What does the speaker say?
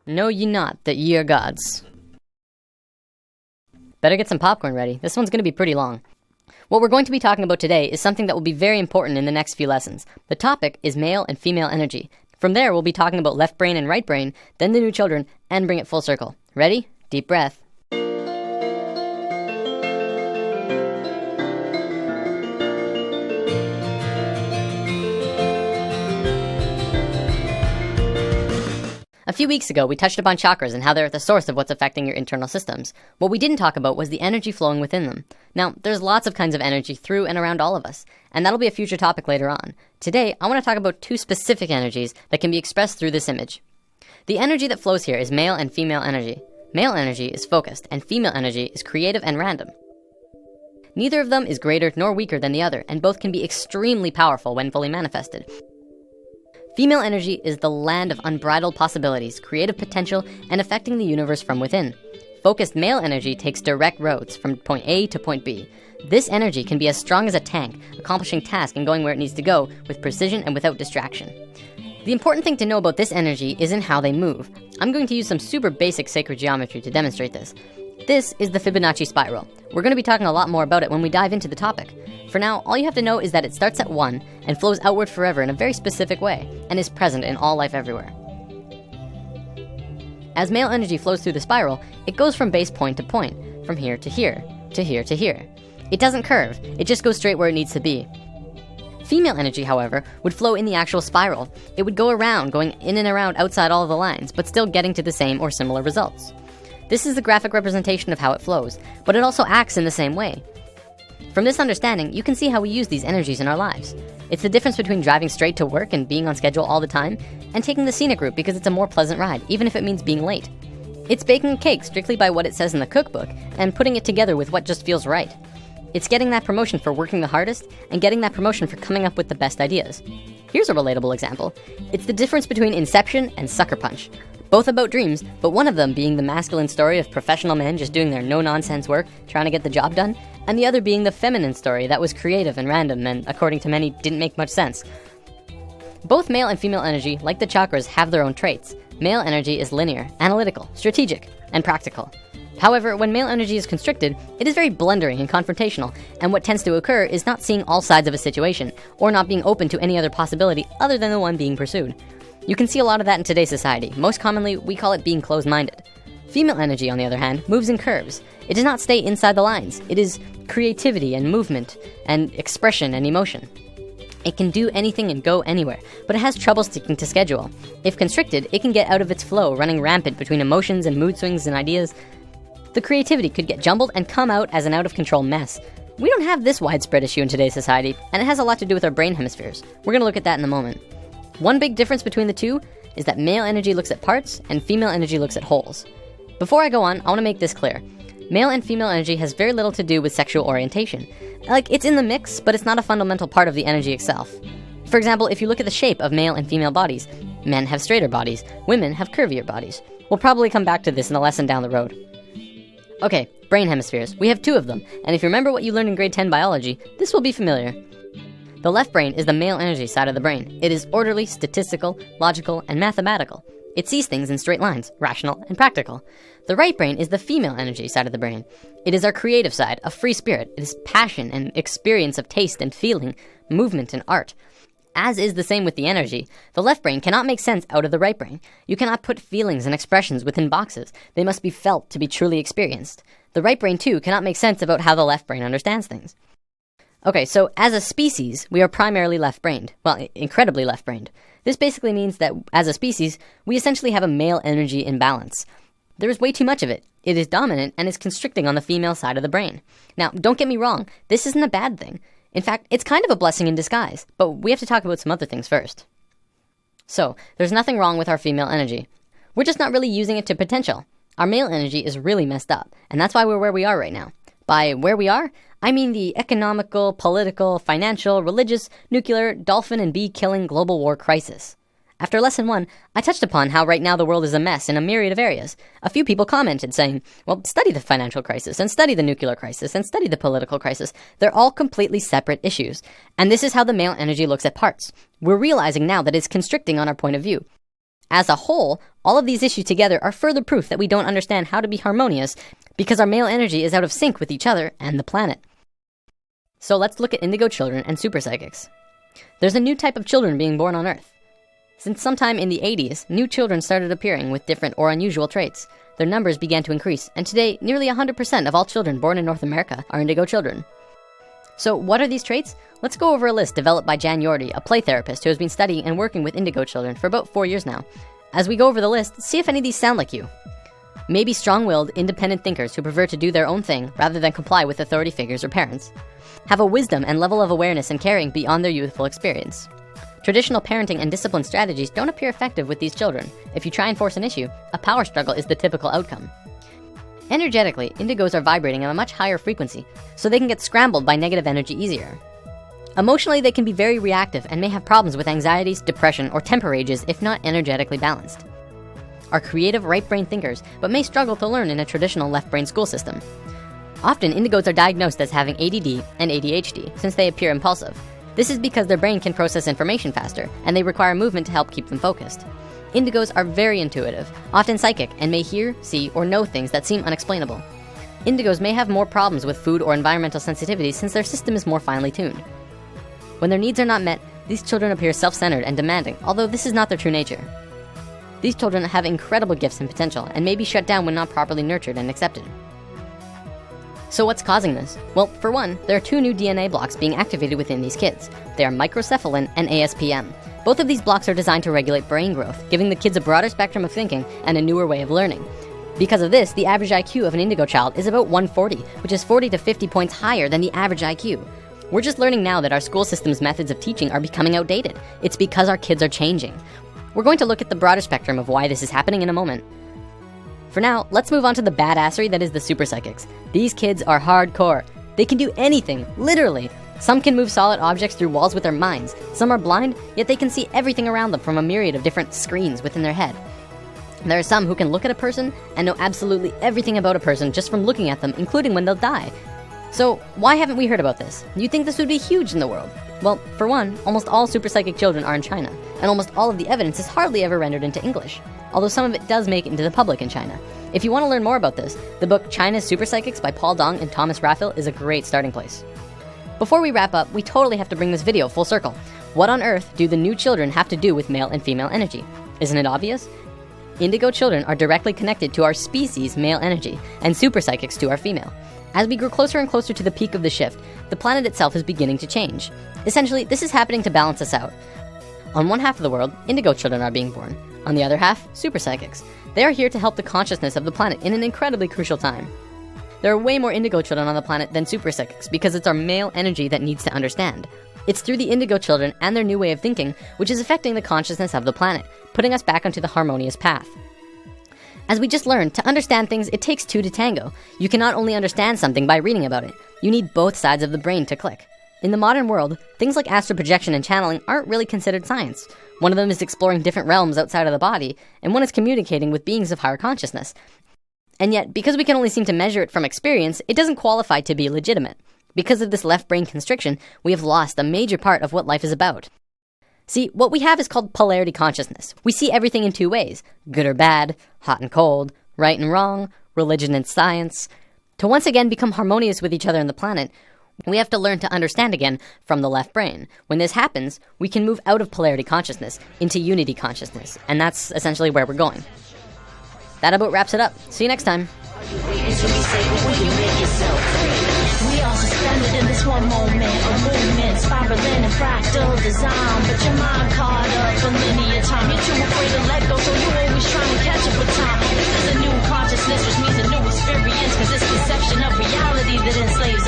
Know ye not that ye are gods? Better get some popcorn ready. This one's going to be pretty long. What we're going to be talking about today is something that will be very important in the next few lessons. The topic is male and female energy. From there, we'll be talking about left brain and right brain, then the new children, and bring it full circle. Ready? Deep breath. A few weeks ago, we touched upon chakras and how they're at the source of what's affecting your internal systems. What we didn't talk about was the energy flowing within them. Now, there's lots of kinds of energy through and around all of us, and that'll be a future topic later on. Today, I want to talk about two specific energies that can be expressed through this image. The energy that flows here is male and female energy. Male energy is focused, and female energy is creative and random. Neither of them is greater nor weaker than the other, and both can be extremely powerful when fully manifested. Female energy is the land of unbridled possibilities, creative potential, and affecting the universe from within. Focused male energy takes direct roads from point A to point B. This energy can be as strong as a tank, accomplishing tasks and going where it needs to go with precision and without distraction. The important thing to know about this energy isn't how they move. I'm going to use some super basic sacred geometry to demonstrate this. This is the Fibonacci spiral. We're going to be talking a lot more about it when we dive into the topic. For now, all you have to know is that it starts at 1 and flows outward forever in a very specific way and is present in all life everywhere. As male energy flows through the spiral, it goes from base point to point, from here to here, to here to here. It doesn't curve, it just goes straight where it needs to be. Female energy, however, would flow in the actual spiral. It would go around, going in and around outside all of the lines, but still getting to the same or similar results. This is the graphic representation of how it flows, but it also acts in the same way. From this understanding, you can see how we use these energies in our lives. It's the difference between driving straight to work and being on schedule all the time, and taking the scenic route because it's a more pleasant ride, even if it means being late. It's baking a cake strictly by what it says in the cookbook, and putting it together with what just feels right. It's getting that promotion for working the hardest, and getting that promotion for coming up with the best ideas. Here's a relatable example. It's the difference between Inception and Sucker Punch. Both about dreams, but one of them being the masculine story of professional men just doing their no-nonsense work, trying to get the job done, and the other being the feminine story that was creative and random and, according to many, didn't make much sense. Both male and female energy, like the chakras, have their own traits. Male energy is linear, analytical, strategic, and practical. However, when male energy is constricted, it is very blundering and confrontational, and what tends to occur is not seeing all sides of a situation, or not being open to any other possibility other than the one being pursued. You can see a lot of that in today's society. Most commonly, we call it being closed-minded. Female energy, on the other hand, moves in curves. It does not stay inside the lines. It is creativity and movement and expression and emotion. It can do anything and go anywhere, but it has trouble sticking to schedule. If constricted, it can get out of its flow, running rampant between emotions and mood swings and ideas. The creativity could get jumbled and come out as an out-of-control mess. We don't have this widespread issue in today's society, and it has a lot to do with our brain hemispheres. We're going to look at that in a moment. One big difference between the two is that male energy looks at parts and female energy looks at wholes. Before I go on, I want to make this clear. Male and female energy has very little to do with sexual orientation. Like, it's in the mix, but it's not a fundamental part of the energy itself. For example, if you look at the shape of male and female bodies, men have straighter bodies, women have curvier bodies. We'll probably come back to this in a lesson down the road. Okay, brain hemispheres. We have 2 of them, and if you remember what you learned in grade 10 biology, this will be familiar. The left brain is the male energy side of the brain. It is orderly, statistical, logical, and mathematical. It sees things in straight lines, rational and practical. The right brain is the female energy side of the brain. It is our creative side, a free spirit. It is passion and experience of taste and feeling, movement and art. As is the same with the energy, the left brain cannot make sense out of the right brain. You cannot put feelings and expressions within boxes. They must be felt to be truly experienced. The right brain, too, cannot make sense about how the left brain understands things. Okay, so as a species, we are primarily left-brained. Well, incredibly left-brained. This basically means that, as a species, we essentially have a male energy imbalance. There is way too much of it. It is dominant and is constricting on the female side of the brain. Now, don't get me wrong, this isn't a bad thing. In fact, it's kind of a blessing in disguise, but we have to talk about some other things first. So, there's nothing wrong with our female energy. We're just not really using it to potential. Our male energy is really messed up, and that's why we're where we are right now. By where we are, I mean the economical, political, financial, religious, nuclear, dolphin and bee killing global war crisis. After lesson 1, I touched upon how right now the world is a mess in a myriad of areas. A few people commented saying, well, study the financial crisis, and study the nuclear crisis, and study the political crisis. They're all completely separate issues. And this is how the male energy looks at parts. We're realizing now that it's constricting on our point of view. As a whole, All of these issues together are further proof that we don't understand how to be harmonious because our male energy is out of sync with each other and the planet. So let's look at indigo children and super psychics. There's a new type of children being born on Earth. Since sometime in the 80s, new children started appearing with different or unusual traits. Their numbers began to increase, and today, nearly 100% of all children born in North America are indigo children. So what are these traits? Let's go over a list developed by Jan Yordi, a play therapist who has been studying and working with indigo children for about 4 years now. As we go over the list, see if any of these sound like you. Maybe strong-willed, independent thinkers who prefer to do their own thing rather than comply with authority figures or parents. Have a wisdom and level of awareness and caring beyond their youthful experience. Traditional parenting and discipline strategies don't appear effective with these children. If you try and force an issue, a power struggle is the typical outcome. Energetically, indigos are vibrating at a much higher frequency, so they can get scrambled by negative energy easier. Emotionally, they can be very reactive and may have problems with anxieties, depression, or temper rages if not energetically balanced. Are creative right-brain thinkers, but may struggle to learn in a traditional left-brain school system. Often, indigos are diagnosed as having ADD and ADHD since they appear impulsive. This is because their brain can process information faster, and they require movement to help keep them focused. Indigos are very intuitive, often psychic, and may hear, see, or know things that seem unexplainable. Indigos may have more problems with food or environmental sensitivity since their system is more finely tuned. When their needs are not met, these children appear self-centered and demanding, although this is not their true nature. These children have incredible gifts and potential, and may be shut down when not properly nurtured and accepted. So what's causing this? Well, for one, there are 2 new DNA blocks being activated within these kids. They are microcephalin and ASPM. Both of these blocks are designed to regulate brain growth, giving the kids a broader spectrum of thinking and a newer way of learning. Because of this, the average IQ of an indigo child is about 140, which is 40 to 50 points higher than the average IQ. We're just learning now that our school system's methods of teaching are becoming outdated. It's because our kids are changing. We're going to look at the broader spectrum of why this is happening in a moment. For now, let's move on to the badassery that is the super psychics. These kids are hardcore. They can do anything, literally. Some can move solid objects through walls with their minds. Some are blind, yet they can see everything around them from a myriad of different screens within their head. There are some who can look at a person and know absolutely everything about a person just from looking at them, including when they'll die. So why haven't we heard about this? You'd think this would be huge in the world. Well, for one, almost all super psychic children are in China, and almost all of the evidence is hardly ever rendered into English, although some of it does make it into the public in China. If you want to learn more about this, the book China's Super Psychics by Paul Dong and Thomas Raphael is a great starting place. Before we wrap up, we totally have to bring this video full circle. What on earth do the new children have to do with male and female energy? Isn't it obvious? Indigo children are directly connected to our species' male energy, and super psychics to our female. As we grow closer and closer to the peak of the shift, the planet itself is beginning to change. Essentially, this is happening to balance us out. On one half of the world, indigo children are being born. On the other half, super psychics. They are here to help the consciousness of the planet in an incredibly crucial time. There are way more indigo children on the planet than super psychics because it's our male energy that needs to understand. It's through the indigo children and their new way of thinking which is affecting the consciousness of the planet, putting us back onto the harmonious path. As we just learned, to understand things, it takes 2 to tango. You cannot only understand something by reading about it. You need both sides of the brain to click. In the modern world, things like astral projection and channeling aren't really considered science. One of them is exploring different realms outside of the body, and one is communicating with beings of higher consciousness. And yet, because we can only seem to measure it from experience, it doesn't qualify to be legitimate. Because of this left brain constriction, we have lost a major part of what life is about. See, what we have is called polarity consciousness. We see everything in 2 ways, good or bad, hot and cold, right and wrong, religion and science. To once again become harmonious with each other on the planet, we have to learn to understand again from the left brain. When this happens, we can move out of polarity consciousness into unity consciousness, and that's essentially where we're going. That about wraps it up. See you next time. We all suspended in this one moment of movement, spiraling in fractal design. But your mind caught up for linear time. You're too afraid to let go, so you're always trying to catch up with time. This is a new consciousness, which means a new experience, cause it's perception of reality that enslaves